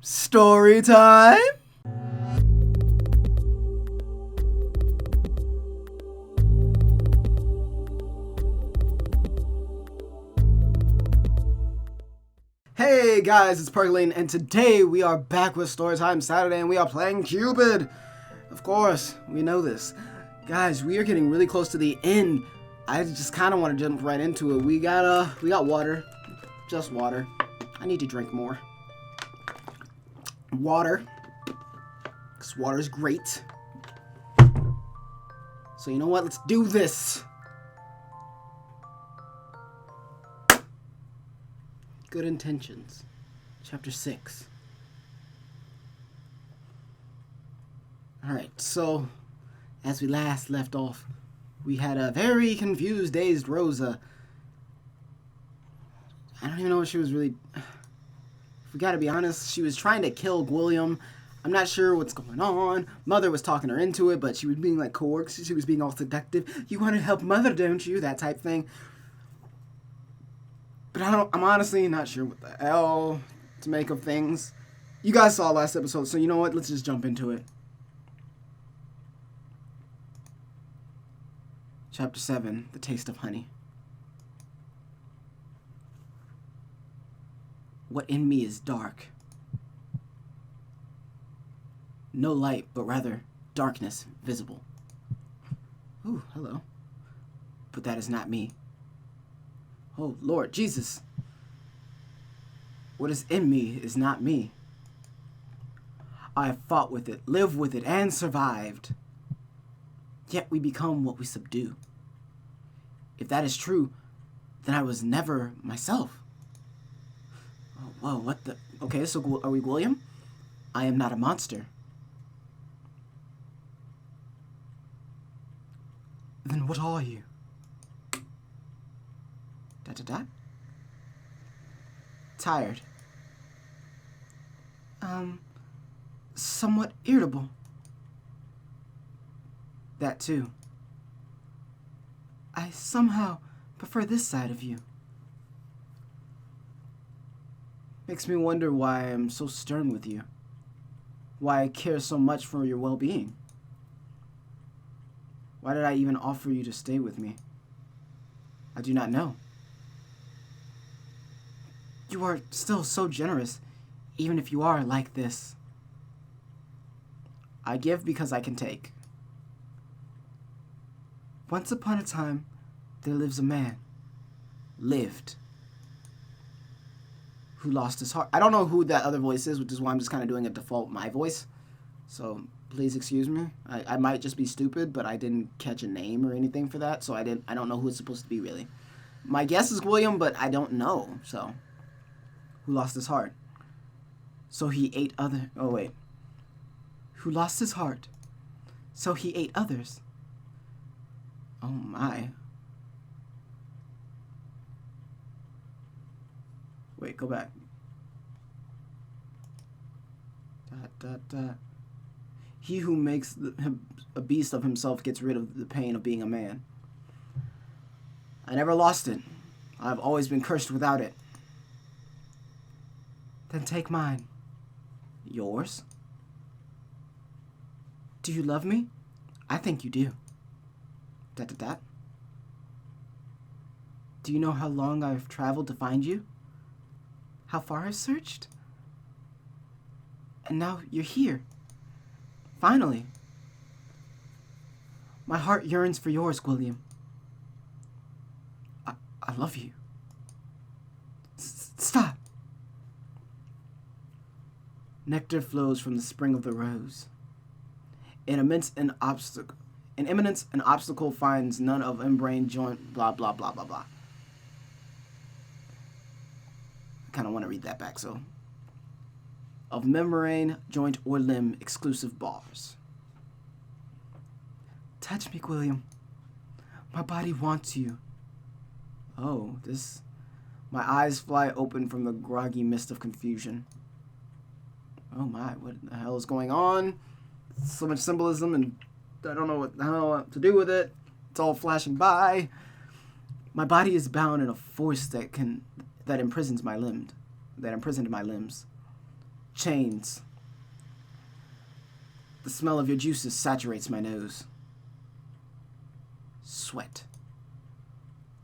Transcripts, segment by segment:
Story time? Hey guys, it's Percolane, and today we are back with Storytime Saturday, and we are playing Cupid. Of course, we know this. Guys, we are getting really close to the end. I just kind of want to jump right into it. We got water. Just water. I need to drink more. Water. Because water is great. So you know what? Let's do this. Good Intentions. Chapter 6. Alright, so as we last left off, we had a very confused, dazed Rosa. I don't even know what she was really... If we gotta be honest, she was trying to kill Guilleme. I'm not sure what's going on. Mother was talking her into it, but she was being like coerced. She was being all seductive. You want to help Mother, don't you? That type thing. But I'm honestly not sure what the hell to make of things. You guys saw last episode, so you know what? Let's just jump into it. Chapter 7, The Taste of Honey. What in me is dark. No light, but rather darkness visible. Ooh, hello. But that is not me. Oh, Lord Jesus. What is in me is not me. I have fought with it, lived with it, and survived. Yet we become what we subdue. If that is true, then I was never myself. Oh, whoa, what the... Okay, so are we Guilleme? I am not a monster. Then what are you? Da-da-da? Tired. Somewhat irritable. That too. I somehow prefer this side of you. Makes me wonder why I'm so stern with you. Why I care so much for your well-being. Why did I even offer you to stay with me? I do not know. You are still so generous, even if you are like this. I give because I can take. Once upon a time, there lives a man. Lived. Who lost his heart. I don't know who that other voice is, which is why I'm just kind of doing a default my voice. So please excuse me. I might just be stupid, but I didn't catch a name or anything for that, so I don't know who it's supposed to be really. My guess is Guilleme, but I don't know. So who lost his heart? So he ate other... Oh wait. Who lost his heart? So he ate others. Oh my. Wait, go back. He who makes a beast of himself gets rid of the pain of being a man. I never lost it. I've always been cursed without it. Then take mine. Yours? Do you love me? I think you do. Do you know how long I've traveled to find you? How far I've searched? And now you're here. Finally. My heart yearns for yours, Guilleme. I love you. Stop. Nectar flows from the spring of the rose. In imminence an obstacle finds none of membrane joint, blah, blah, blah, blah, blah. I kind of want to read that back, so. Of membrane, joint, or limb, exclusive bars. Touch me, Guilleme. My body wants you. Oh, this... My eyes fly open from the groggy mist of confusion. Oh my, what the hell is going on? So much symbolism, and I don't know what to do with it. It's all flashing by. My body is bound in a force that imprisoned my limbs. Chains. The smell of your juices saturates my nose. Sweat.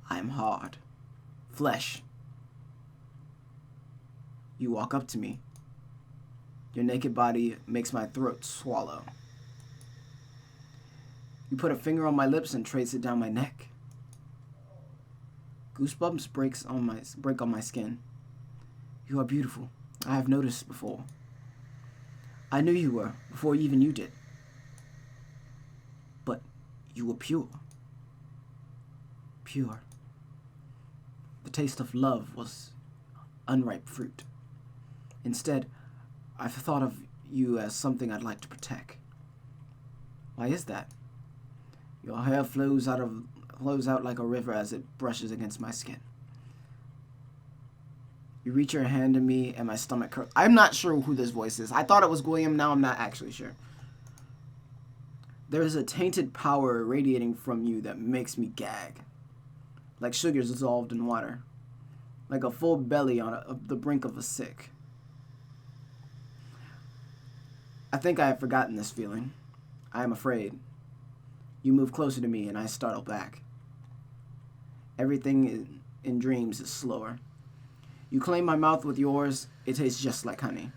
I am hard. Flesh. You walk up to me. Your naked body makes my throat swallow. You put a finger on my lips and trace it down my neck. Goosebumps break on my skin. You are beautiful. I have noticed before. I knew you were, before even you did. But you were pure. Pure. The taste of love was unripe fruit. Instead, I've thought of you as something I'd like to protect. Why is that? Your hair flows out like a river as it brushes against my skin. You reach your hand to me and my stomach curls. I'm not sure who this voice is. I thought it was Guilleme, now I'm not actually sure. There is a tainted power radiating from you that makes me gag. Like sugars dissolved in water. Like a full belly on the brink of a sick. I think I have forgotten this feeling. I am afraid. You move closer to me and I startle back. Everything in dreams is slower. You claim my mouth with yours, it tastes just like honey.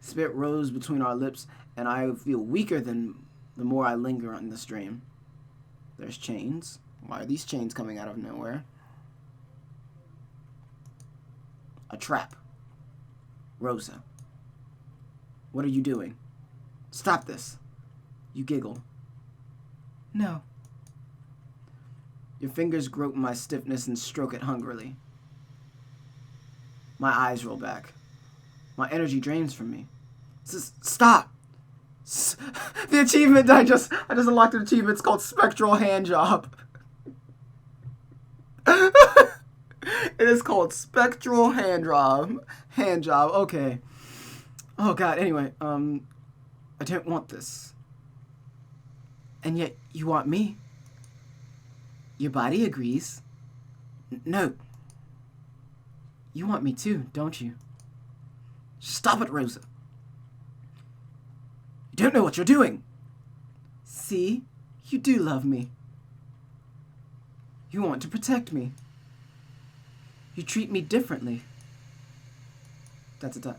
Spit rose between our lips and I feel weaker the more I linger on this dream. There's chains. Why are these chains coming out of nowhere? A trap. Rosa. What are you doing? Stop this. You giggle. No. Your fingers grope my stiffness and stroke it hungrily. My eyes roll back. My energy drains from me. Stop! The achievement I just unlocked an achievement. It's called Spectral Hand Job. It is called Spectral Hand Job. Hand Job. Okay. Oh God. Anyway, I don't want this. And yet you want me. Your body agrees. No. You want me too, don't you? Stop it, Rosa. You don't know what you're doing. See? You do love me. You want to protect me. You treat me differently. That's a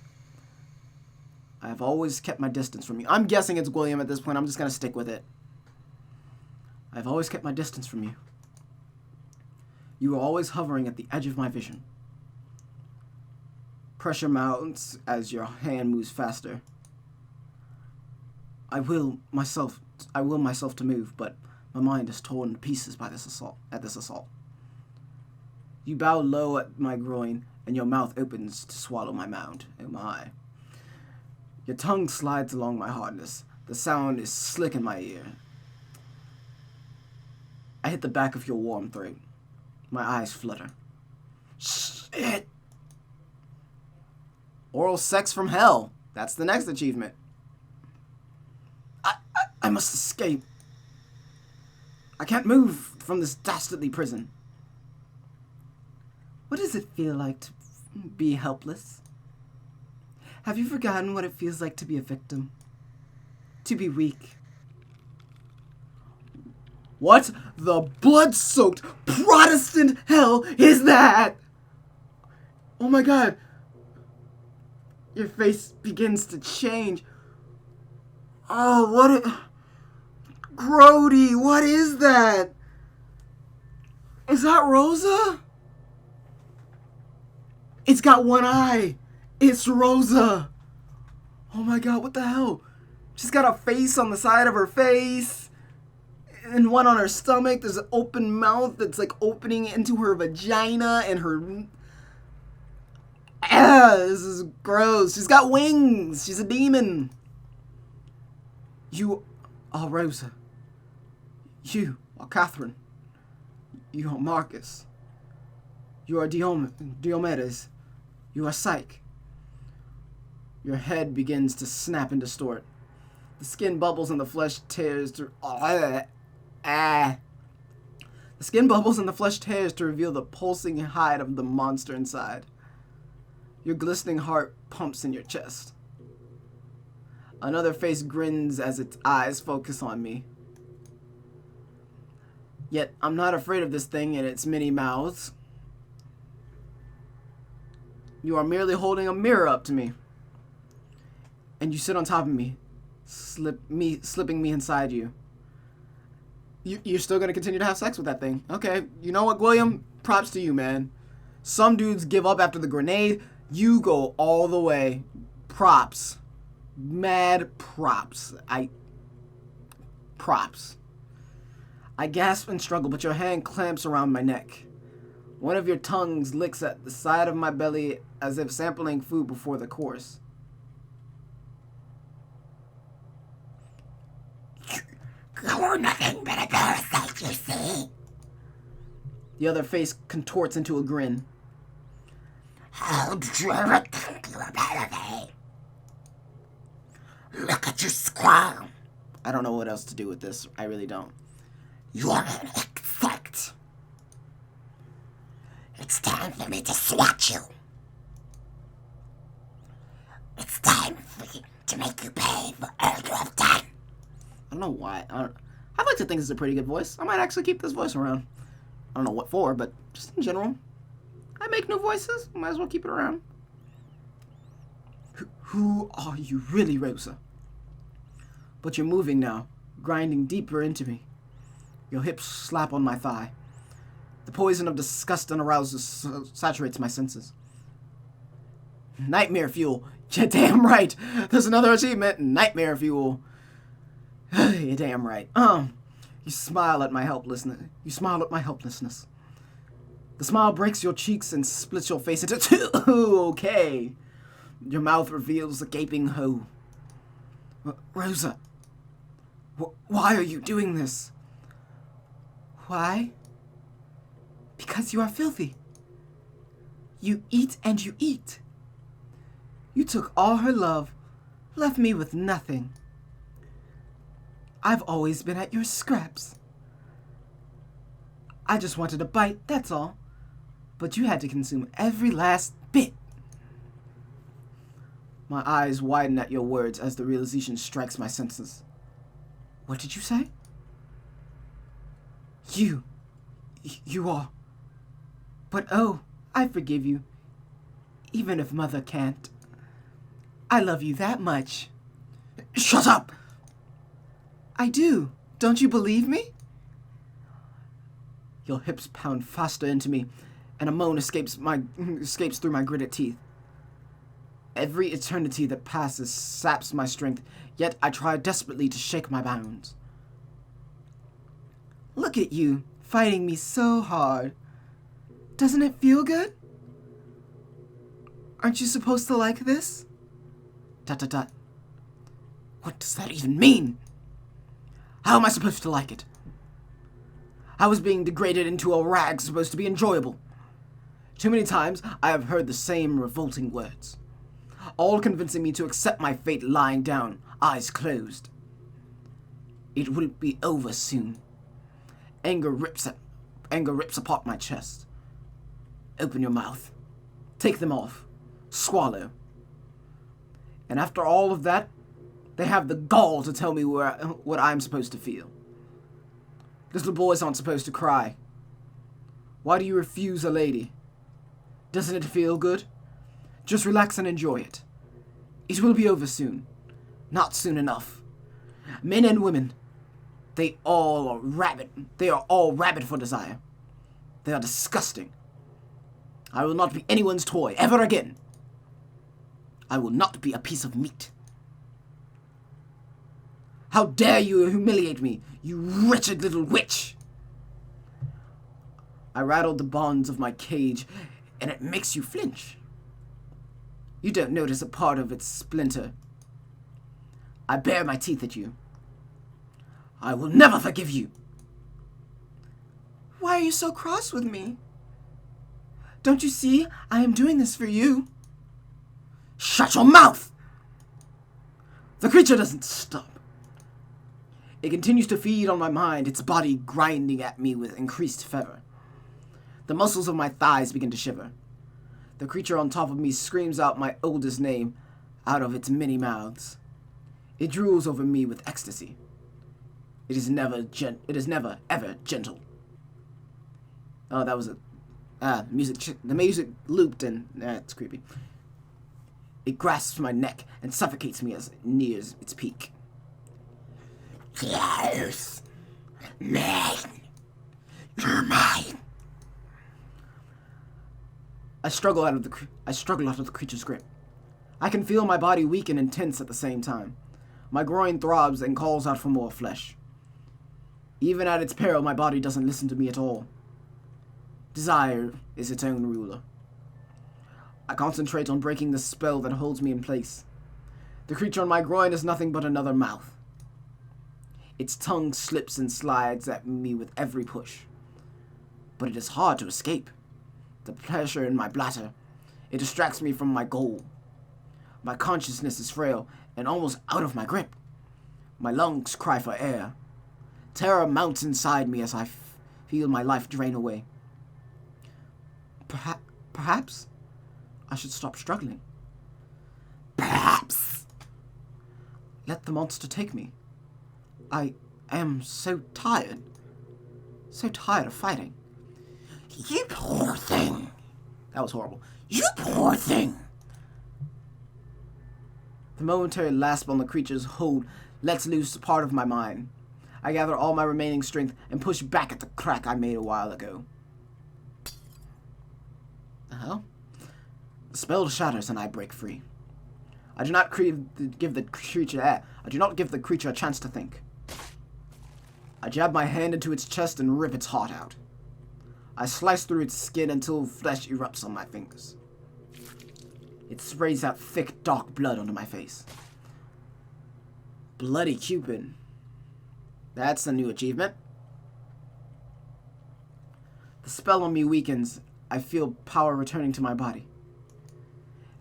I have always kept my distance from you. I'm guessing it's Guilleme at this point. I'm just going to stick with it. I've always kept my distance from you. You were always hovering at the edge of my vision. Pressure mounts as your hand moves faster. I will myself to move, but my mind is torn to pieces by this assault. You bow low at my groin, and your mouth opens to swallow my mound. Oh my. Your tongue slides along my hardness. The sound is slick in my ear. I hit the back of your warm throat. My eyes flutter. Shit! Oral sex from hell. That's the next achievement. I must escape. I can't move from this dastardly prison. What does it feel like to be helpless? Have you forgotten what it feels like to be a victim? To be weak? What the blood-soaked Protestant hell is that? Oh my God. Your face begins to change. Oh, what Grody, what is that? Is that Rosa? It's got one eye. It's Rosa. Oh my God, what the hell? She's got a face on the side of her face. And one on her stomach. There's an open mouth that's like opening into her vagina and her... this is gross. She's got wings. She's a demon. You are Rosa. You are Catherine. You are Marcus. You are Diomedes. You are Psyche. Your head begins to snap and distort. The skin bubbles and the flesh tears to... The skin bubbles and the flesh tears to reveal the pulsing hide of the monster inside. Your glistening heart pumps in your chest. Another face grins as its eyes focus on me. Yet, I'm not afraid of this thing and its many mouths. You are merely holding a mirror up to me. And you sit on top of me, slipping me inside you. You're still going to continue to have sex with that thing. Okay, you know what, Guilleme? Props to you, man. Some dudes give up after the grenade. You go all the way. Props. Mad props. Props. I gasp and struggle, but your hand clamps around my neck. One of your tongues licks at the side of my belly as if sampling food before the course. You're nothing but a parasite, you see. The other face contorts into a grin. How did you ever think you were better than me? Look at you squirm. I don't know what else to do with this. I really don't. You're an insect. It's time for me to swat you. It's time for you to make you pay for all you have done. I don't know why. I'd like to think it's a pretty good voice. I might actually keep this voice around. I don't know what for, but just in general. I make new voices. Might as well keep it around. Who are you really, Rosa? But you're moving now, grinding deeper into me. Your hips slap on my thigh. The poison of disgust and arousal saturates my senses. Nightmare fuel. You're damn right. There's another achievement. Nightmare fuel. You're damn right. You smile at my helplessness. The smile breaks your cheeks and splits your face into two. Okay. Your mouth reveals a gaping hole. Rosa, why are you doing this? Why? Because you are filthy. You eat and you eat. You took all her love, left me with nothing. I've always been at your scraps. I just wanted a bite, that's all. But you had to consume every last bit. My eyes widen at your words as the realization strikes my senses. What did you say? You are. But oh, I forgive you. Even if Mother can't. I love you that much. Shut up! I do. Don't you believe me? Your hips pound faster into me, and a moan escapes through my gritted teeth. Every eternity that passes saps my strength, yet I try desperately to shake my bounds. Look at you, fighting me so hard. Doesn't it feel good? Aren't you supposed to like this? ... What does that even mean? How am I supposed to like it? How is being degraded into a rag supposed to be enjoyable? Too many times I have heard the same revolting words, all convincing me to accept my fate lying down, eyes closed. It will be over soon. Anger rips apart my chest. Open your mouth. Take them off. Swallow. And after all of that, they have the gall to tell me what I'm supposed to feel. Little boys aren't supposed to cry. Why do you refuse a lady? Doesn't it feel good? Just relax and enjoy it. It will be over soon. Not soon enough. Men and women, they all are rabid. They are all rabid for desire. They are disgusting. I will not be anyone's toy ever again. I will not be a piece of meat. How dare you humiliate me, you wretched little witch! I rattled the bonds of my cage, and it makes you flinch. You don't notice a part of its splinter. I bare my teeth at you. I will never forgive you. Why are you so cross with me? Don't you see I am doing this for you? Shut your mouth! The creature doesn't stop. It continues to feed on my mind, its body grinding at me with increased fervor. The muscles of my thighs begin to shiver. The creature on top of me screams out my oldest name out of its many mouths. It drools over me with ecstasy. It is never ever gentle. Oh, that was the music looped and it's creepy. It grasps my neck and suffocates me as it nears its peak. Yes, man, you're mine. I struggle out of the creature's grip. I can feel my body weaken and tense at the same time. My groin throbs and calls out for more flesh. Even at its peril, my body doesn't listen to me at all. Desire is its own ruler. I concentrate on breaking the spell that holds me in place. The creature on my groin is nothing but another mouth. Its tongue slips and slides at me with every push. But it is hard to escape. The pressure in my bladder, it distracts me from my goal. My consciousness is frail and almost out of my grip. My lungs cry for air. Terror mounts inside me as I feel my life drain away. Perhaps I should stop struggling. Perhaps. Let the monster take me. I am so tired. So tired of fighting. You poor thing. That was horrible. You poor thing. The momentary lasp on the creature's hold lets loose part of my mind. I gather all my remaining strength and push back at the crack I made a while ago. The hell? The spell shatters and I break free. I do not give the creature a chance to think. I jab my hand into its chest and rip its heart out. I slice through its skin until flesh erupts on my fingers. It sprays out thick, dark blood onto my face. Bloody Cupid. That's a new achievement. The spell on me weakens. I feel power returning to my body.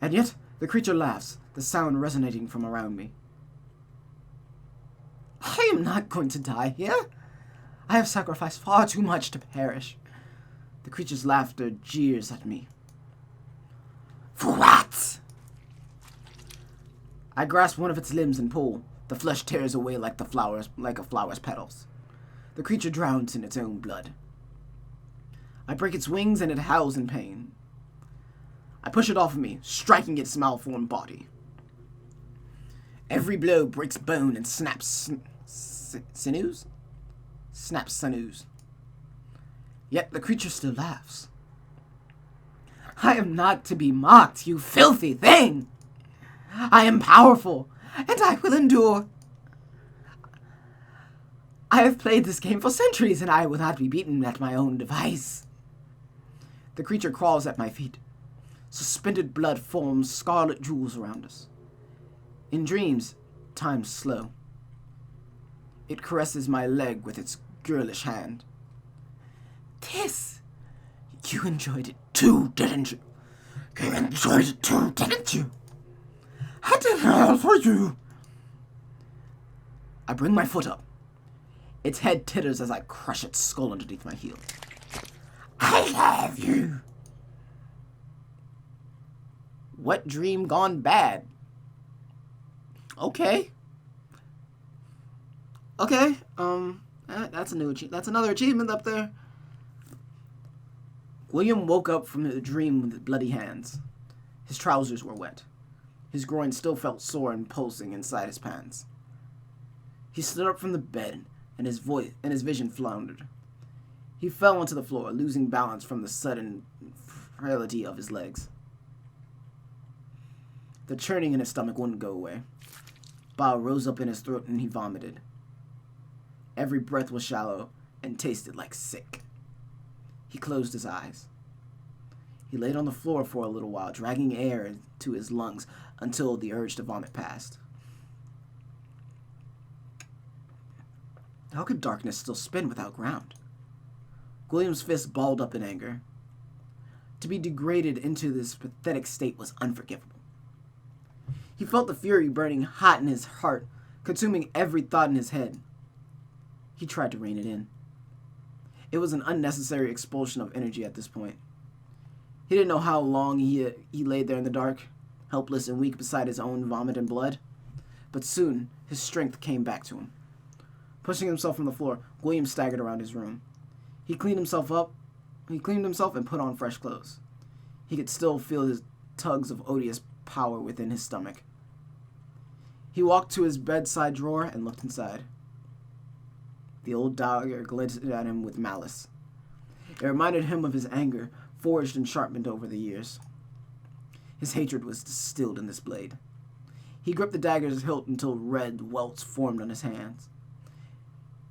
And yet, the creature laughs, the sound resonating from around me. I am not going to die here. I have sacrificed far too much to perish. The creature's laughter jeers at me. For what? I grasp one of its limbs and pull. The flesh tears away like a flower's petals. The creature drowns in its own blood. I break its wings and it howls in pain. I push it off of me, striking its malformed body. Every blow breaks bone and snaps sinews. Yet the creature still laughs. I am not to be mocked, you filthy thing! I am powerful, and I will endure. I have played this game for centuries, and I will not be beaten at my own device. The creature crawls at my feet. Suspended blood forms scarlet jewels around us. In dreams, time's slow. It caresses my leg with its girlish hand. You enjoyed it too, didn't you? You enjoyed it too, didn't you? I did it all for you. I bring my foot up. Its head titters as I crush its skull underneath my heel. I love you. What dream gone bad? Okay. That's another achievement up there. William woke up from the dream with bloody hands. His trousers were wet. His groin still felt sore and pulsing inside his pants. He stood up from the bed, and his vision floundered. He fell onto the floor, losing balance from the sudden frailty of his legs. The churning in his stomach wouldn't go away. Bile rose up in his throat and he vomited. Every breath was shallow and tasted like sick. He closed his eyes. He laid on the floor for a little while, dragging air into his lungs until the urge to vomit passed. How could darkness still spin without ground? William's fist balled up in anger. To be degraded into this pathetic state was unforgivable. He felt the fury burning hot in his heart, consuming every thought in his head. He tried to rein it in. It was an unnecessary expulsion of energy at this point. He didn't know how long he laid there in the dark, helpless and weak beside his own vomit and blood. But soon, his strength came back to him. Pushing himself from the floor, William staggered around his room. He cleaned himself and put on fresh clothes. He could still feel his tugs of odious power within his stomach. He walked to his bedside drawer and looked inside. The old dagger glinted at him with malice. It reminded him of his anger, forged and sharpened over the years. His hatred was distilled in this blade. He gripped the dagger's hilt until red welts formed on his hands.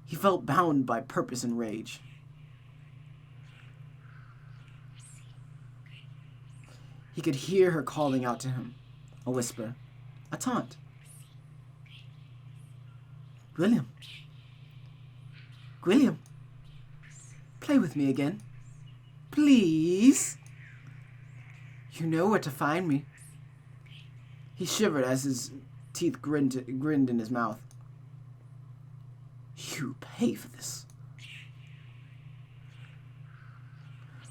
He felt bound by purpose and rage. He could hear her calling out to him, a whisper, a taunt. Guilleme. Guilleme. Play with me again. Please. You know where to find me. He shivered as his teeth grinned in his mouth. You pay for this.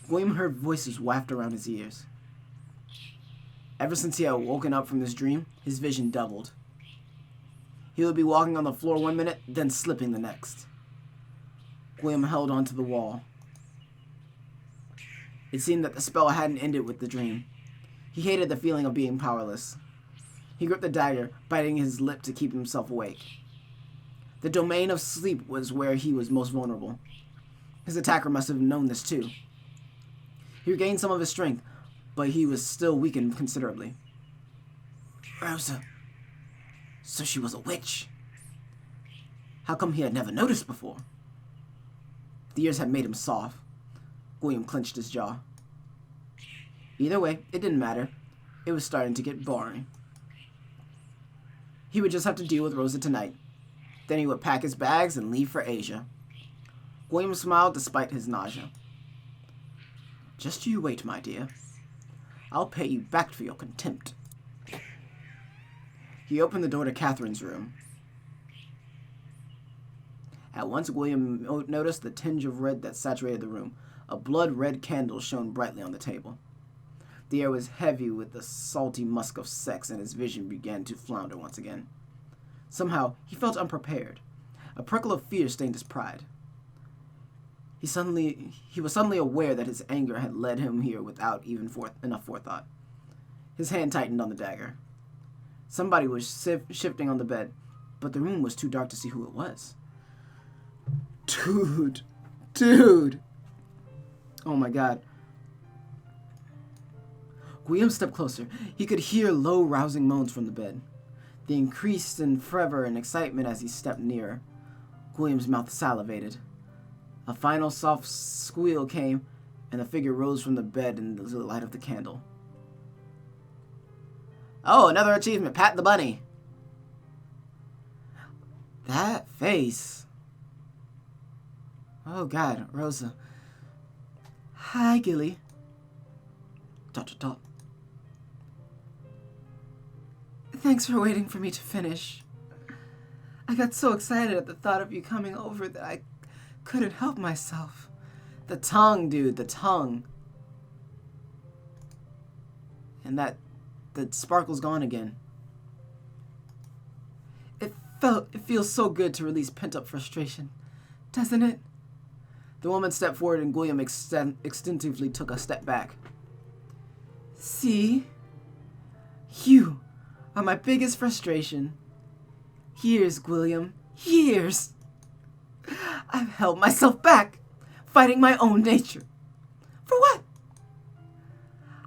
Guilleme heard voices waft around his ears. Ever since he had woken up from this dream, his vision doubled. He would be walking on the floor one minute, then slipping the next. Guilleme held onto the wall. It seemed that the spell hadn't ended with the dream. He hated the feeling of being powerless. He gripped the dagger, biting his lip to keep himself awake. The domain of sleep was where he was most vulnerable. His attacker must have known this too. He regained some of his strength, but he was still weakened considerably. Rosa. So she was a witch. How come he had never noticed before? The years had made him soft. William clenched his jaw. Either way, it didn't matter. It was starting to get boring. He would just have to deal with Rosa tonight. Then he would pack his bags and leave for Asia. William smiled despite his nausea. Just you wait, my dear. I'll pay you back for your contempt. He opened the door to Catherine's room. At once, William noticed the tinge of red that saturated the room. A blood-red candle shone brightly on the table. The air was heavy with the salty musk of sex, and his vision began to flounder once again. Somehow, he felt unprepared. A prickle of fear stained his pride. He was suddenly aware that his anger had led him here without even enough forethought. His hand tightened on the dagger. Somebody was shifting on the bed, but the room was too dark to see who it was. Dude. Oh my God. Guilleme stepped closer. He could hear low, rousing moans from the bed. They increased in fervor and excitement as he stepped nearer. Guilleme's mouth salivated. A final soft squeal came, and the figure rose from the bed in the light of the candle. Oh, another achievement. Pat the bunny. That face. Oh, God, Rosa. Hi, Gilly. ... Thanks for waiting for me to finish. I got so excited at the thought of you coming over that I couldn't help myself. The tongue, dude, the tongue. And the sparkle's gone again. It feels so good to release pent-up frustration, doesn't it? The woman stepped forward and Guilleme extensively took a step back. See? You are my biggest frustration. Years, Guilleme. Years. I've held myself back, fighting my own nature. For what?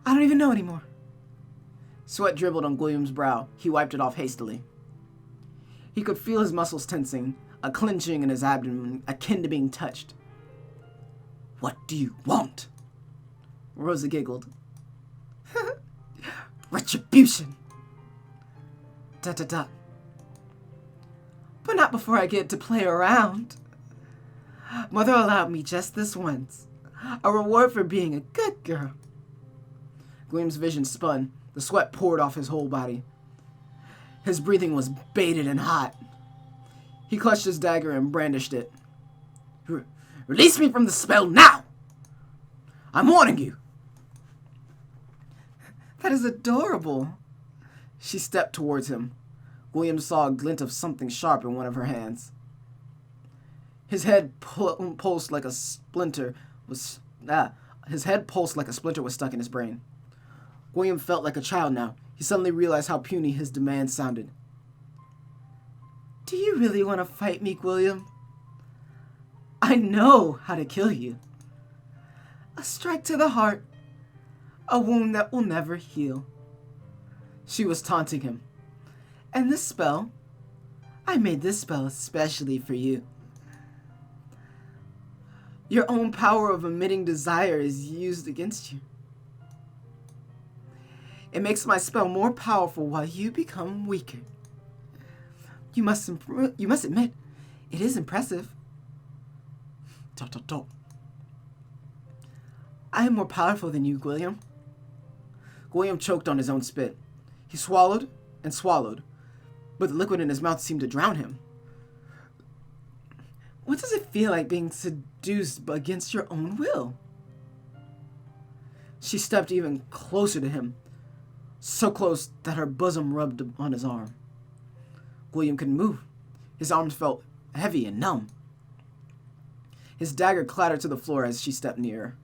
I don't even know anymore. Sweat dribbled on Guilleme's brow. He wiped it off hastily. He could feel his muscles tensing, a clenching in his abdomen, akin to being touched. What do you want? Rosa giggled. Retribution. ... But not before I get to play around. Mother allowed me just this once. A reward for being a good girl. Guilleme's vision spun. The sweat poured off his whole body. His breathing was bated and hot. He clutched his dagger and brandished it. Release me from the spell now! I'm warning you! That is adorable. She stepped towards him. William saw a glint of something sharp in one of her hands. His head pulsed like a splinter was stuck in his brain. William felt like a child now. He suddenly realized how puny his demand sounded. Do you really want to fight me, William? I know how to kill you. A strike to the heart. A wound that will never heal. She was taunting him. And this spell, I made this spell especially for you. Your own power of emitting desire is used against you. It makes my spell more powerful while you become weaker. You must admit, it is impressive. I am more powerful than you, Guilleme. Guilleme choked on his own spit. He swallowed and swallowed, but the liquid in his mouth seemed to drown him. What does it feel like being seduced against your own will? She stepped even closer to him, so close that her bosom rubbed on his arm. Guilleme couldn't move. His arms felt heavy and numb. His dagger clattered to the floor as she stepped nearer.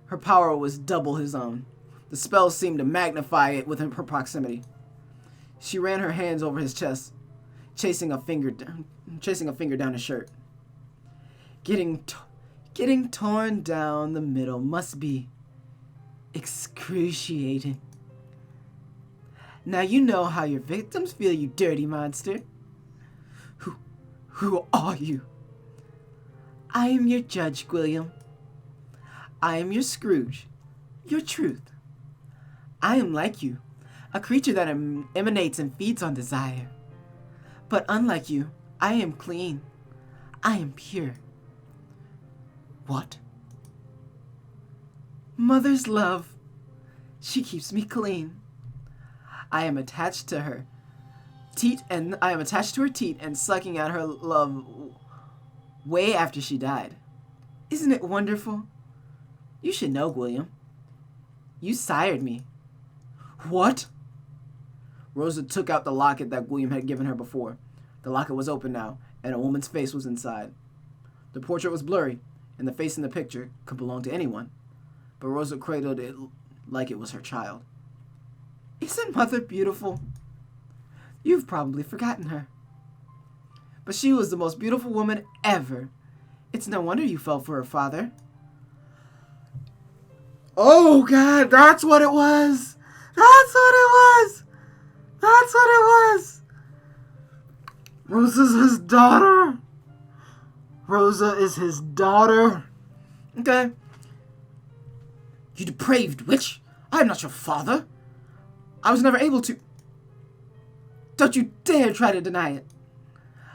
Her power was double his own. The spell seemed to magnify it within her proximity. She ran her hands over his chest, chasing a finger down his shirt. Getting torn down the middle must be excruciating. Now you know how your victims feel, you dirty monster. Who are you? I am your judge, Guilleme. I am your Scrooge, your truth. I am like you, a creature that emanates and feeds on desire. But unlike you, I am clean. I am pure. What? Mother's love. She keeps me clean. I am attached to her teat and sucking at her love way after she died. Isn't it wonderful? You should know, Guilleme. You sired me. What? Rosa took out the locket that Guilleme had given her before. The locket was open now, and a woman's face was inside. The portrait was blurry, and the face in the picture could belong to anyone, but Rosa cradled it like it was her child. Isn't Mother beautiful? You've probably forgotten her. But she was the most beautiful woman ever. It's no wonder you fell for her father. Oh, God, that's what it was. That's what it was. That's what it was. Rosa's his daughter. Rosa is his daughter. Okay. You depraved witch. I am not your father. I was never able to. Don't you dare try to deny it.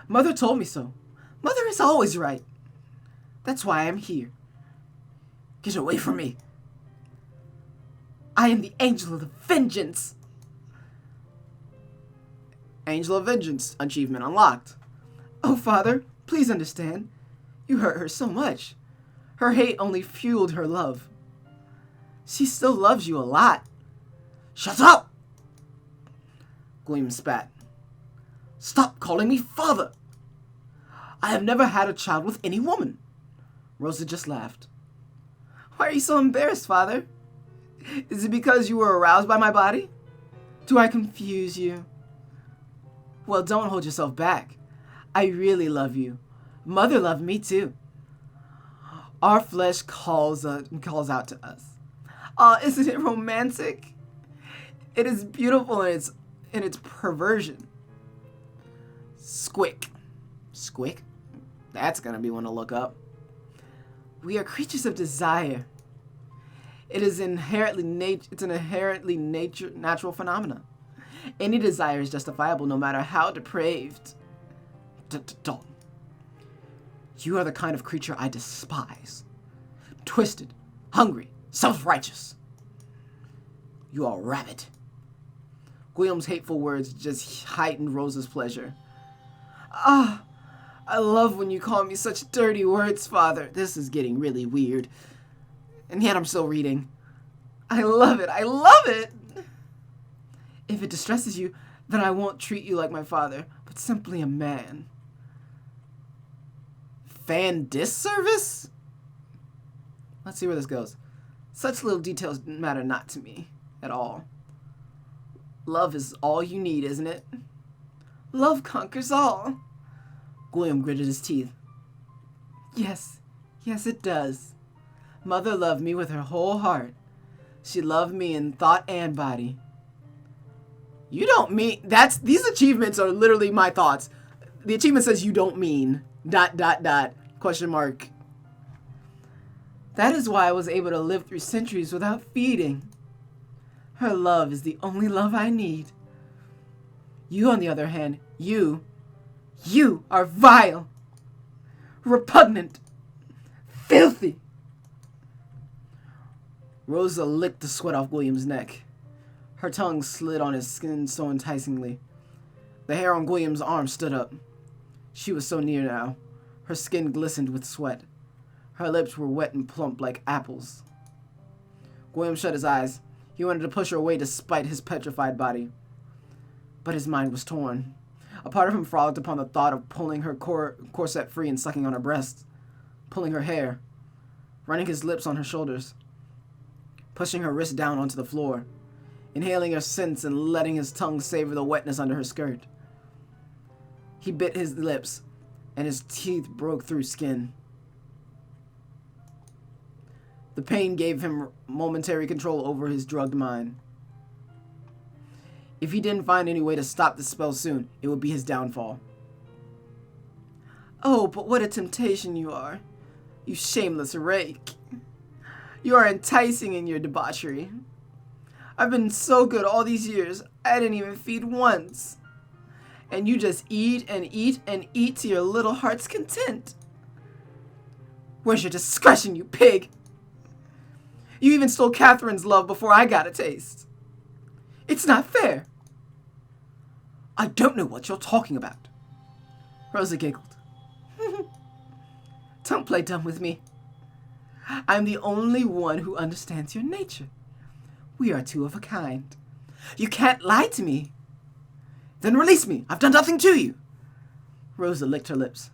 Mother told me so. Mother is always right. That's why I'm here. Get away from me. I am the angel of vengeance. Angel of Vengeance achievement unlocked. Oh, Father, please understand. You hurt her so much. Her hate only fueled her love. She still loves you a lot. Shut up! Guilleme spat. Stop calling me father. I have never had a child with any woman. Rosa just laughed. Why are you so embarrassed, Father? Is it because you were aroused by my body? Do I confuse you? Well, don't hold yourself back. I really love you. Mother loved me too. Our flesh calls out to us. Oh, isn't it romantic? It is beautiful in its perversion. Squick. Squick? That's gonna be one to look up. We are creatures of desire. It is inherently natural phenomena. Any desire is justifiable, no matter how depraved. Don't. You are the kind of creature I despise. Twisted, hungry, self-righteous. You are a rabbit. Guilleme's hateful words just heightened Rosa's pleasure. Ah, I love when you call me such dirty words, Father. This is getting really weird. And yet I'm still reading. I love it. I love it. If it distresses you, then I won't treat you like my father, but simply a man. Fan disservice? Let's see where this goes. Such little details matter not to me at all. Love is all you need, isn't it? Love conquers all. Guilleme gritted his teeth. Yes, it does. Mother loved me with her whole heart. She loved me in thought and body. You don't mean... These achievements are literally my thoughts. The achievement says you don't mean... ... question mark. That is why I was able to live through centuries without feeding. Her love is the only love I need. You, on the other hand, you are vile, repugnant, filthy. Rosa licked the sweat off Guilleme's neck. Her tongue slid on his skin so enticingly. The hair on Guilleme's arm stood up. She was so near now. Her skin glistened with sweat. Her lips were wet and plump like apples. Guilleme shut his eyes. He wanted to push her away despite his petrified body. But his mind was torn. A part of him frolicked upon the thought of pulling her corset free and sucking on her breasts, pulling her hair, running his lips on her shoulders, pushing her wrist down onto the floor, inhaling her scents and letting his tongue savor the wetness under her skirt. He bit his lips, and his teeth broke through skin. The pain gave him momentary control over his drugged mind. If he didn't find any way to stop the spell soon, it would be his downfall. Oh, but what a temptation you are, you shameless rake. You are enticing in your debauchery. I've been so good all these years, I didn't even feed once. And you just eat and eat and eat to your little heart's content. Where's your discretion, you pig? You even stole Catherine's love before I got a taste. It's not fair. I don't know what you're talking about. Rosa giggled. Don't play dumb with me. I'm the only one who understands your nature. We are two of a kind. You can't lie to me. Then release me. I've done nothing to you. Rosa licked her lips.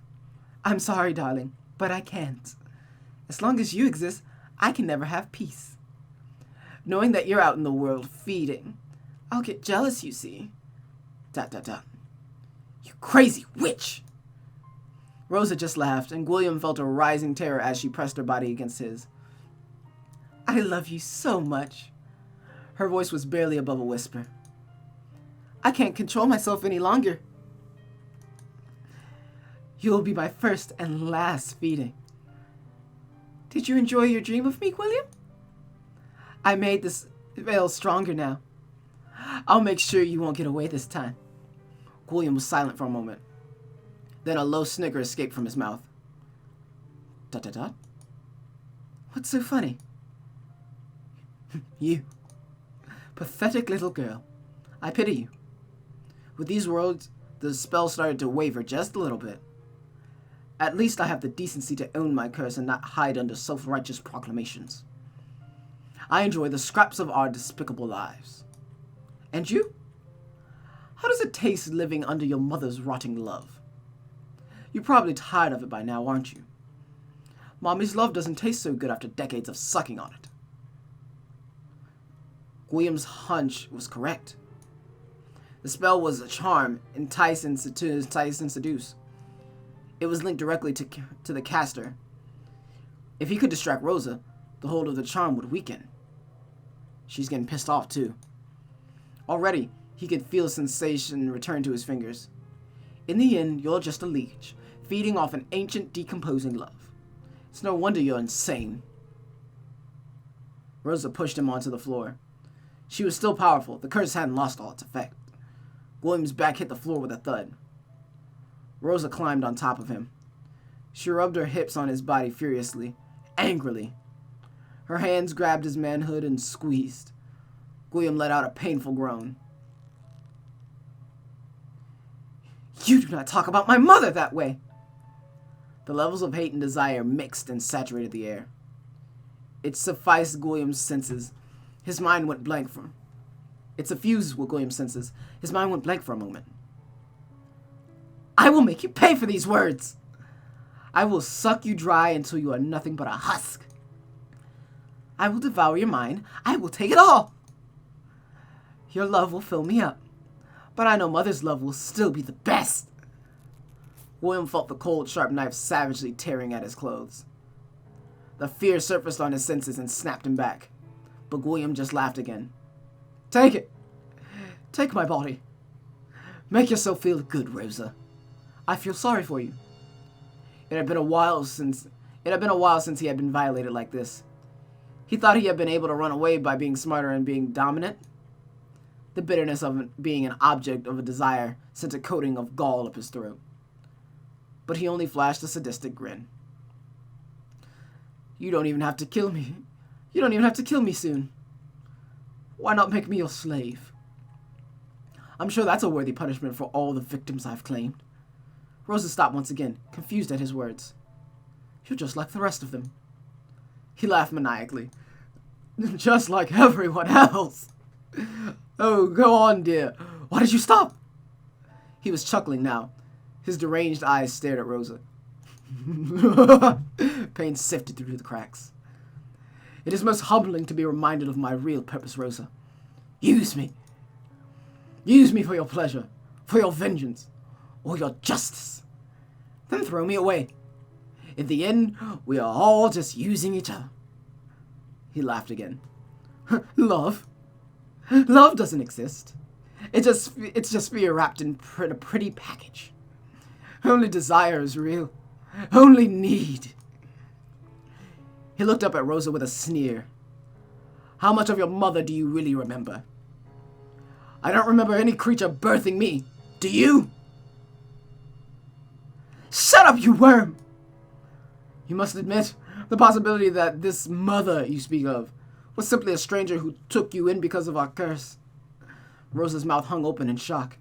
I'm sorry, darling, but I can't. As long as you exist, I can never have peace. Knowing that you're out in the world feeding, I'll get jealous, you see. ... You crazy witch! Rosa just laughed, and Guilleme felt a rising terror as she pressed her body against his. I love you so much. Her voice was barely above a whisper. I can't control myself any longer. You'll be my first and last feeding. Did you enjoy your dream of me, Guilleme? I made this veil stronger now. I'll make sure you won't get away this time. Guilleme was silent for a moment. Then a low snicker escaped from his mouth. ... What's so funny? You. Pathetic little girl. I pity you. With these words, the spell started to waver just a little bit. At least I have the decency to own my curse and not hide under self-righteous proclamations. I enjoy the scraps of our despicable lives. And you? How does it taste living under your mother's rotting love? You're probably tired of it by now, aren't you? Mommy's love doesn't taste so good after decades of sucking on it. Guilleme's hunch was correct. The spell was a charm, entice and seduce. It was linked directly to the caster. If he could distract Rosa, the hold of the charm would weaken. She's getting pissed off too. Already, he could feel sensation return to his fingers. In the end, you're just a leech, feeding off an ancient, decomposing love. It's no wonder you're insane. Rosa pushed him onto the floor. She was still powerful. The curse hadn't lost all its effect. Guilleme's back hit the floor with a thud. Rosa climbed on top of him. She rubbed her hips on his body furiously, angrily. Her hands grabbed his manhood and squeezed. Guilleme let out a painful groan. You do not talk about my mother that way! The levels of hate and desire mixed and saturated the air. It sufficed Guilleme's senses. His mind went blank for... It suffused with Guillaume's senses. His mind went blank for a moment. I will make you pay for these words. I will suck you dry until you are nothing but a husk. I will devour your mind. I will take it all. Your love will fill me up. But I know Mother's love will still be the best. William felt the cold, sharp knife savagely tearing at his clothes. The fear surfaced on his senses and snapped him back. But William just laughed again. Take it. Take my body. Make yourself feel good, Rosa. I feel sorry for you. It had been a while since he had been violated like this. He thought he had been able to run away by being smarter and being dominant. The bitterness of being an object of a desire sent a coating of gall up his throat. But he only flashed a sadistic grin. You don't even have to kill me. You don't even have to kill me soon. Why not make me your slave? I'm sure that's a worthy punishment for all the victims I've claimed. Rosa stopped once again, confused at his words. You're just like the rest of them. He laughed maniacally. Just like everyone else. Oh, go on, dear. Why did you stop? He was chuckling now. His deranged eyes stared at Rosa. Pain sifted through the cracks. It is most humbling to be reminded of my real purpose, Rosa. Use me. Use me for your pleasure, for your vengeance, or your justice. Then throw me away. In the end, we are all just using each other. He laughed again. Love? Love doesn't exist. It's just fear wrapped in a pretty package. Only desire is real. Only need. He looked up at Rosa with a sneer. How much of your mother do you really remember? I don't remember any creature birthing me. Do you? Shut up, you worm! You must admit the possibility that this mother you speak of was simply a stranger who took you in because of our curse. Rosa's mouth hung open in shock.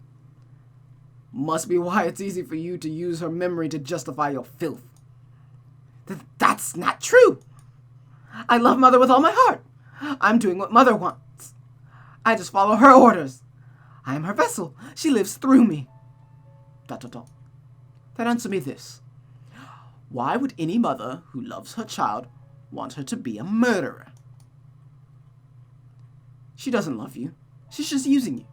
Must be why it's easy for you to use her memory to justify your filth. That's not true. I love Mother with all my heart. I'm doing what Mother wants. I just follow her orders. I am her vessel. She lives through me. ... Then answer me this. Why would any mother who loves her child want her to be a murderer? She doesn't love you. She's just using you.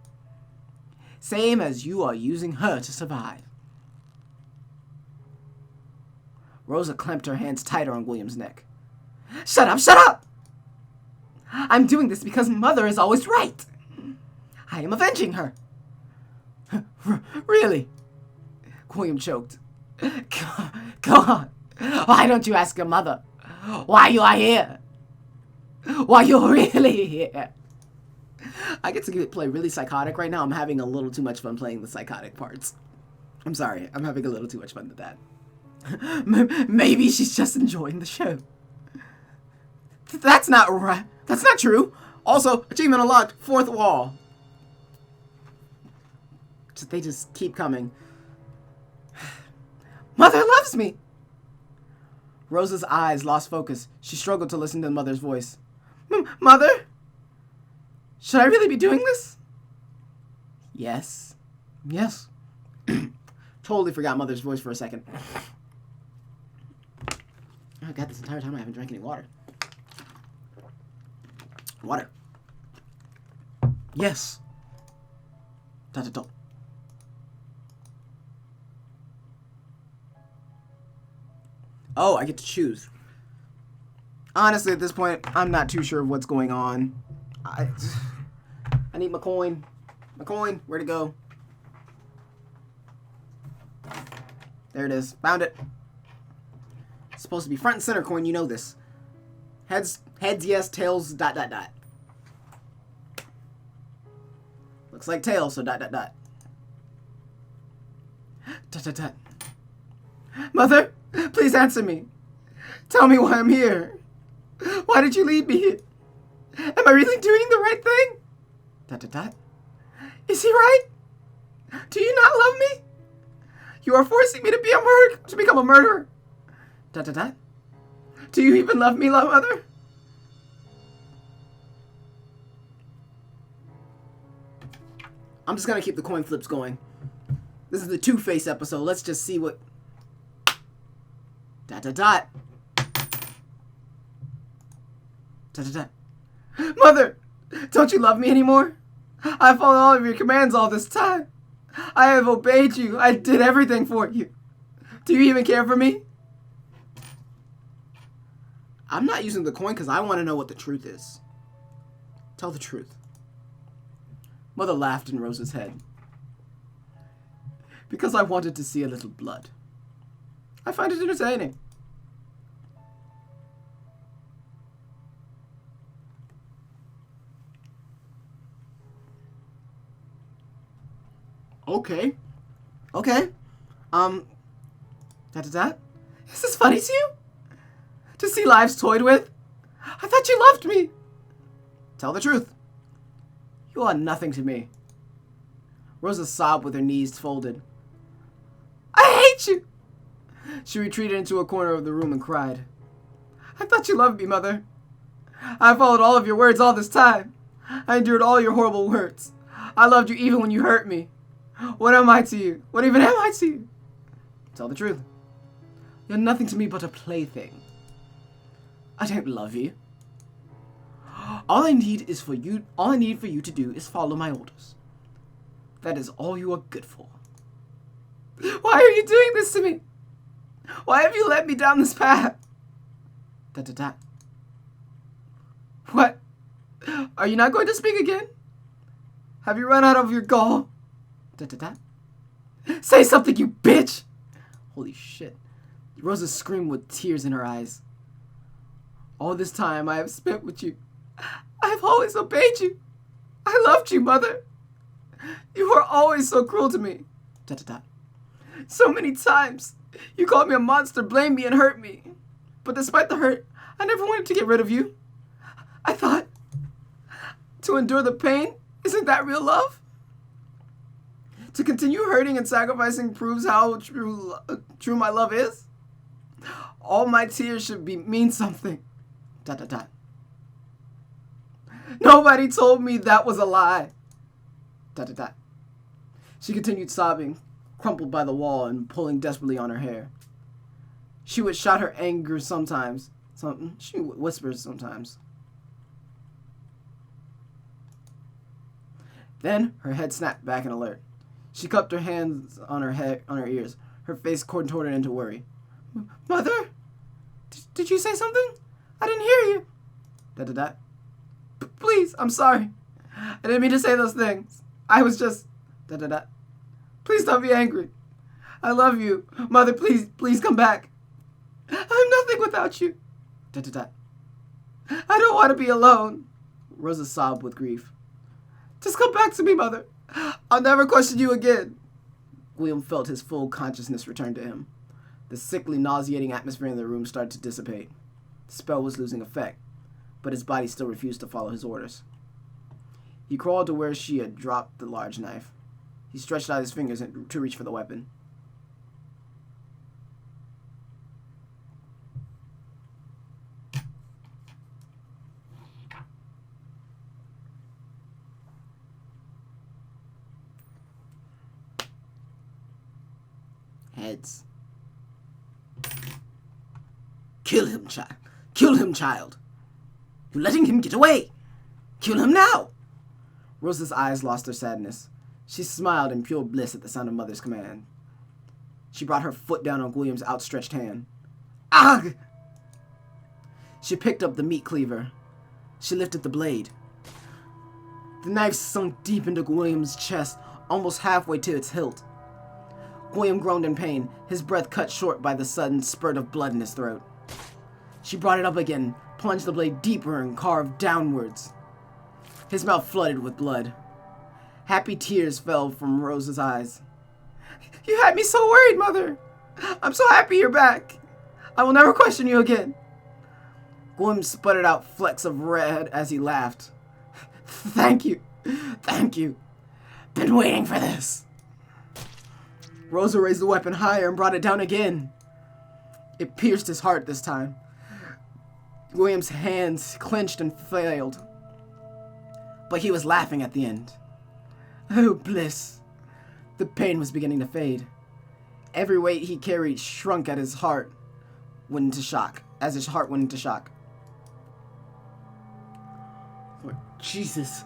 Same as you are using her to survive. Rosa clamped her hands tighter on William's neck. Shut up, shut up! I'm doing this because Mother is always right. I am avenging her. Really? William choked. Go on. Why don't you ask your mother? Why you are here? Why you're really here? I get to play really psychotic right now. I'm having a little too much fun playing the psychotic parts. I'm sorry. I'm having a little too much fun with that. Maybe she's just enjoying the show. That's not right. That's not true. Also, achievement unlocked. 4th wall. They just keep coming. Mother loves me. Rosa's eyes lost focus. She struggled to listen to Mother's voice. Mother? Should I really be doing this? Yes. Yes. Totally forgot Mother's voice for a second. Oh God, this entire time I haven't drank any water. Water. Yes. ... Oh, I get to choose. Honestly, at this point, I'm not too sure of what's going on. I need my coin. My coin. Where'd it go? There it is. Found it. It's supposed to be front and center coin. You know this. Heads, yes. Tails, ... Looks like tails, so ... Mother, please answer me. Tell me why I'm here. Why did you lead me here? Am I really doing the right thing? ... Is he right? Do you not love me? You are forcing me to become a murderer. ... Do you even love me, Mother? I'm just gonna keep the coin flips going. This is the Two-Face episode. Let's just see what... Dot, dot, dot. Dot, dot, dot. Mother! Don't you love me anymore? I've followed all of your commands all this time. I have obeyed you. I did everything for you. Do you even care for me? I'm not using the coin because I want to know what the truth is. Tell the truth. Mother laughed in Rosa's head. Because I wanted to see a little blood. I find it entertaining. Okay. Okay. That? Is this funny to you? To see lives toyed with? I thought you loved me. Tell the truth. You are nothing to me. Rosa sobbed with her knees folded. I hate you. She retreated into a corner of the room and cried. I thought you loved me, Mother. I followed all of your words all this time. I endured all your horrible words. I loved you even when you hurt me. What am I to you? What even am I to you? Tell the truth. You're nothing to me but a plaything. I don't love you. All I need for you to do is follow my orders. That is all you are good for. Why are you doing this to me? Why have you led me down this path? What? Are you not going to speak again? Have you run out of your gall? Say something, you bitch! Holy shit. Rosa screamed with tears in her eyes. All this time I have spent with you. I have always obeyed you. I loved you, Mother. You were always so cruel to me. So many times. You called me a monster, blamed me, and hurt me. But despite the hurt, I never wanted to get rid of you. I thought, to endure the pain, isn't that real love? To continue hurting and sacrificing proves how true my love is. All my tears should mean something. Nobody told me that was a lie. She continued sobbing, crumpled by the wall and pulling desperately on her hair. She would shout her anger sometimes. She would whisper sometimes. Then her head snapped back in alert. She cupped her hands on her ears, her face contorted into worry. Mother? Did you say something? I didn't hear you. Please, I'm sorry. I didn't mean to say those things. I was just... Please don't be angry. I love you. Mother, please come back. I'm nothing without you. I don't want to be alone. Rosa sobbed with grief. Just come back to me, Mother. I'll never question you again. Guilleme felt his full consciousness return to him. The sickly, nauseating atmosphere in the room started to dissipate. The spell was losing effect, but his body still refused to follow his orders. He crawled to where she had dropped the large knife. He stretched out his fingers to reach for the weapon. Heads. Kill him, child. Kill him, child. You're letting him get away. Kill him now. Rosa's eyes lost their sadness. She smiled in pure bliss at the sound of Mother's command. She brought her foot down on Guilleme's outstretched hand. Ah! She picked up the meat cleaver. She lifted the blade. The knife sunk deep into Guilleme's chest, almost halfway to its hilt. Guilleme groaned in pain, his breath cut short by the sudden spurt of blood in his throat. She brought it up again, plunged the blade deeper and carved downwards. His mouth flooded with blood. Happy tears fell from Rosa's eyes. You had me so worried, Mother. I'm so happy you're back. I will never question you again. Guilleme sputtered out flecks of red as he laughed. Thank you. Thank you. Been waiting for this. Rosa raised the weapon higher and brought it down again. It pierced his heart this time. Guilleme's hands clenched and failed. But he was laughing at the end. Oh, bliss. The pain was beginning to fade. Every weight he carried shrunk as his heart went into shock. Lord Jesus.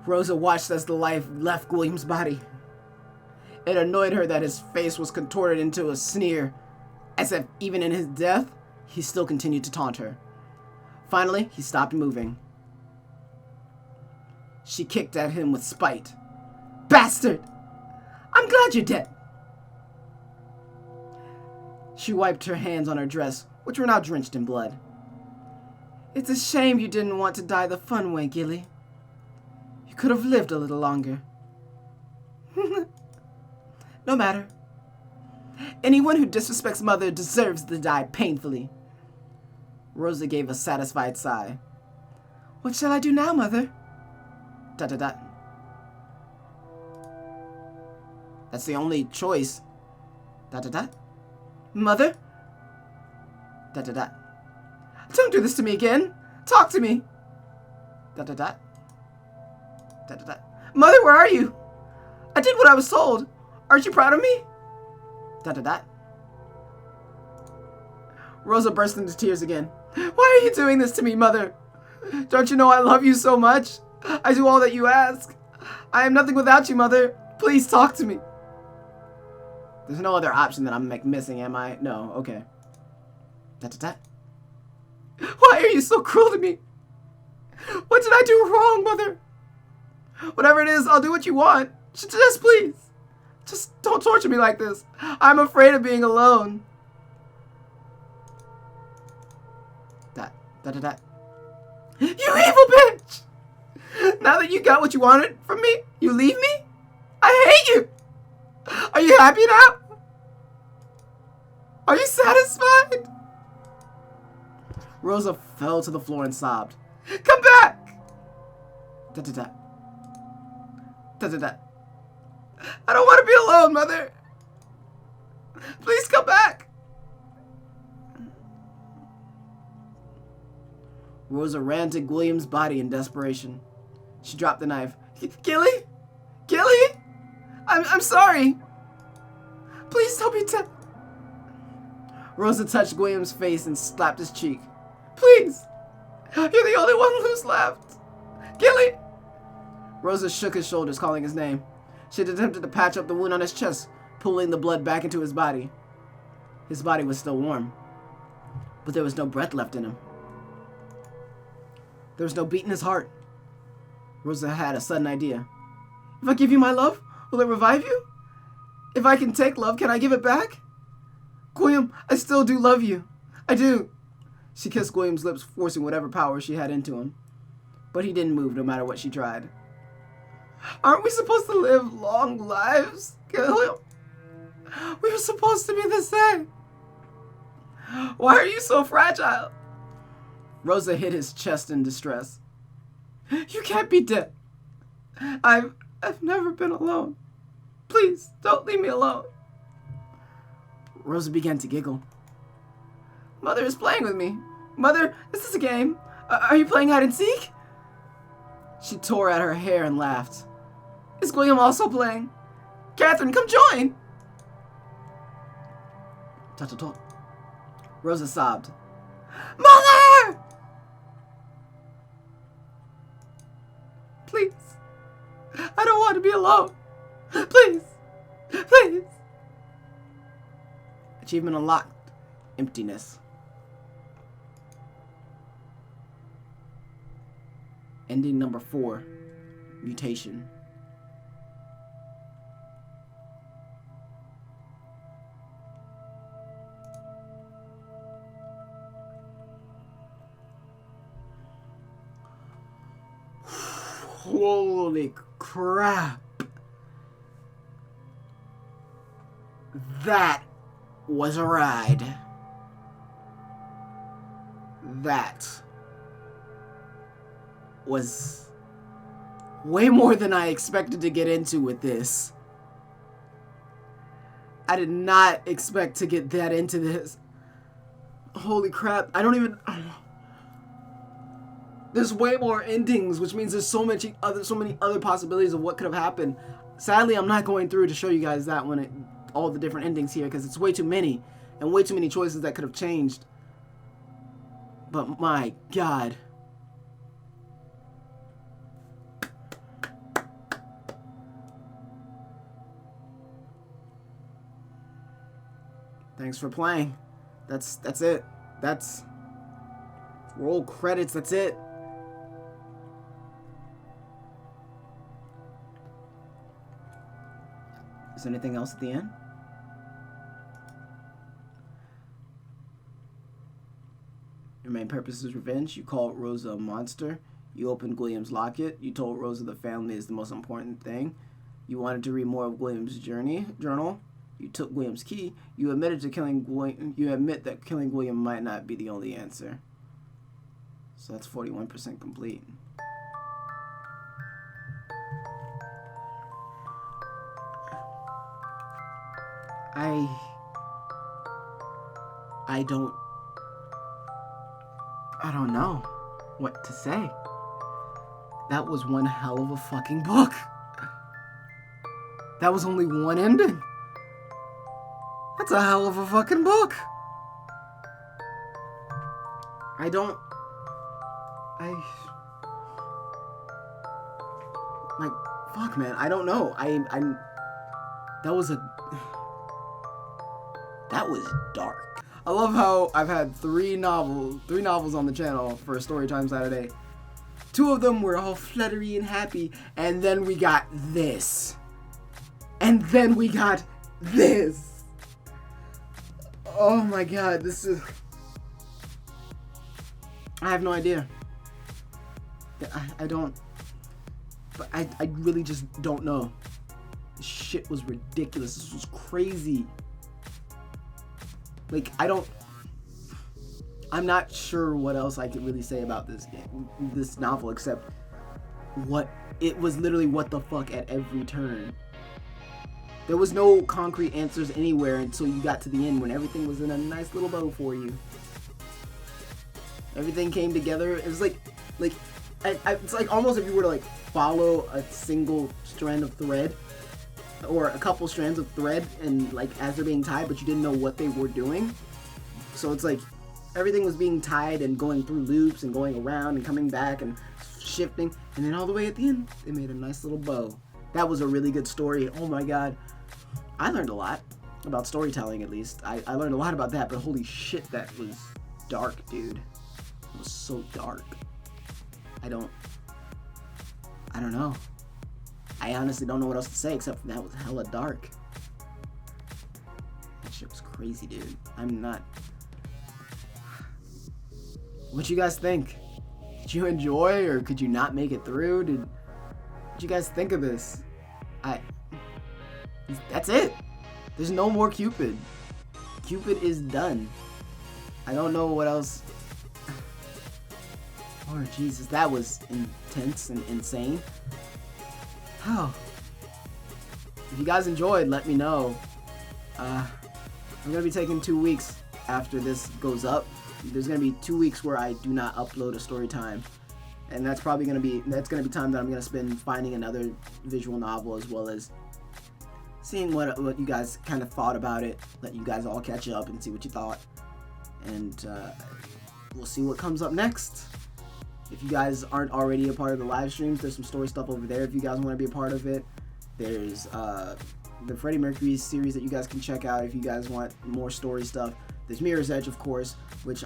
Rosa watched as the life left Guilleme's body. It annoyed her that his face was contorted into a sneer, as if even in his death, he still continued to taunt her. Finally, he stopped moving. She kicked at him with spite. Bastard! I'm glad you're dead. She wiped her hands on her dress, which were now drenched in blood. It's a shame you didn't want to die the fun way, Gilly. You could have lived a little longer. No matter. Anyone who disrespects Mother deserves to die painfully. Rosa gave a satisfied sigh. What shall I do now, Mother? ... That's the only choice. ... Mother? ... Don't do this to me again. Talk to me. ... Mother, where are you? I did what I was told. Aren't you proud of me? ... Rosa burst into tears again. Why are you doing this to me, Mother? Don't you know I love you so much? I do all that you ask. I am nothing without you, Mother. Please talk to me. There's no other option that I'm missing, am I? No, okay. Why are you so cruel to me? What did I do wrong, Mother? Whatever it is, I'll do what you want. Just please. Just don't torture me like this. I'm afraid of being alone. You evil bitch! Now that you got what you wanted from me, you leave me? I hate you! Are you happy now? Are you satisfied? Rosa fell to the floor and sobbed. Come back! I don't want to be alone, Mother. Please come back. Rosa ran to Guilleme's body in desperation. She dropped the knife. Gilly? Gilly? I'm sorry. Please don't be dead. Rosa touched Guilleme's face and slapped his cheek. Please. You're the only one who's left. Gilly. Rosa shook his shoulders, calling his name. She had attempted to patch up the wound on his chest, pulling the blood back into his body. His body was still warm, but there was no breath left in him. There was no beat in his heart. Rosa had a sudden idea. If I give you my love, will it revive you? If I can take love, can I give it back? Guilleme, I still do love you. I do. She kissed Guilleme's lips, forcing whatever power she had into him. But he didn't move no matter what she tried. Aren't we supposed to live long lives, Guilleme? We were supposed to be the same. Why are you so fragile? Rosa hit his chest in distress. You can't be dead. I've never been alone. Please, don't leave me alone. Rosa began to giggle. Mother is playing with me. Mother, this is a game. Are you playing hide and seek? She tore at her hair and laughed. Is Guilleme also playing? Catherine, come join. Rosa sobbed. Mother! Please. I don't want to be alone. Please. Please. Achievement unlocked. Emptiness. Ending number 4. Mutation. Holy crap. That was a ride. That was way more than I expected to get into with this. I did not expect to get that into this. Holy crap. I don't even... There's way more endings, which means there's so many other possibilities of what could have happened. Sadly, I'm not going through to show you guys that all the different endings here, because it's way too many and way too many choices that could have changed. But my God. Thanks for playing. That's it. That's roll credits. That's it. Is there anything else at the end? Your main purpose is revenge. You call Rosa a monster. You opened Guilleme's locket. You told Rosa the family is the most important thing. You wanted to read more of Guilleme's journal. You took Guilleme's key. You admitted to killing Guilleme. You admit that killing Guilleme might not be the only answer. So that's 41% complete. I don't know what to say. That was one hell of a fucking book. That was only one ending. That's a hell of a fucking book. Like, fuck, man. I don't know. That was dark. I love how I've had three novels on the channel for Storytime Saturday. 2 of them were all fluttery and happy, and then we got this. And then we got this. Oh my God, this is... I have no idea. I don't... But I really just don't know. This shit was ridiculous. This was crazy. Like, I'm not sure what else I could really say about this novel, except it was literally what the fuck at every turn. There was no concrete answers anywhere until you got to the end, when everything was in a nice little bow for you. Everything came together. It was it's like almost if you were to like follow a single strand of thread, or a couple strands of thread, and like as they're being tied, but you didn't know what they were doing. So it's like everything was being tied and going through loops and going around and coming back and shifting, and then all the way at the end they made a nice little bow. That was a really good story. Oh my God, I learned a lot about storytelling. At least I learned a lot about that. But holy shit, that was dark, dude. It was so dark. I don't know. I honestly don't know what else to say except that was hella dark. That shit was crazy, dude. I'm not... What you guys think? Did you enjoy, or could you not make it through? What'd you guys think of this? That's it. There's no more Cupid. Cupid is done. I don't know what else... Oh, Jesus, that was intense and insane. Oh. If you guys enjoyed, let me know. I'm gonna be taking 2 weeks after this goes up. There's gonna be 2 weeks where I do not upload a story time, and that's probably gonna be time that I'm gonna spend finding another visual novel, as well as seeing what you guys kind of thought about it. Let you guys all catch up and see what you thought, and we'll see what comes up next. If you guys aren't already a part of the live streams, there's some story stuff over there if you guys want to be a part of it. There's the Freddie Mercury series that you guys can check out if you guys want more story stuff. There's Mirror's Edge, of course, which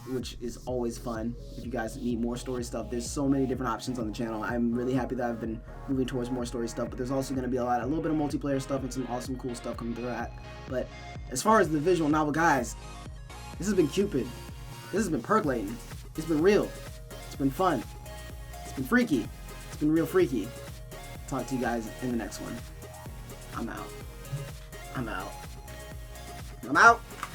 which is always fun. If you guys need more story stuff, there's so many different options on the channel. I'm really happy that I've been moving towards more story stuff, but there's also going to be a little bit of multiplayer stuff and some awesome cool stuff coming through that. But as far as the visual novel, guys, this has been Cupid. This has been percolating. It's been real. It's been fun. It's been freaky. It's been real freaky. Talk to you guys in the next one. I'm out. I'm out. I'm out.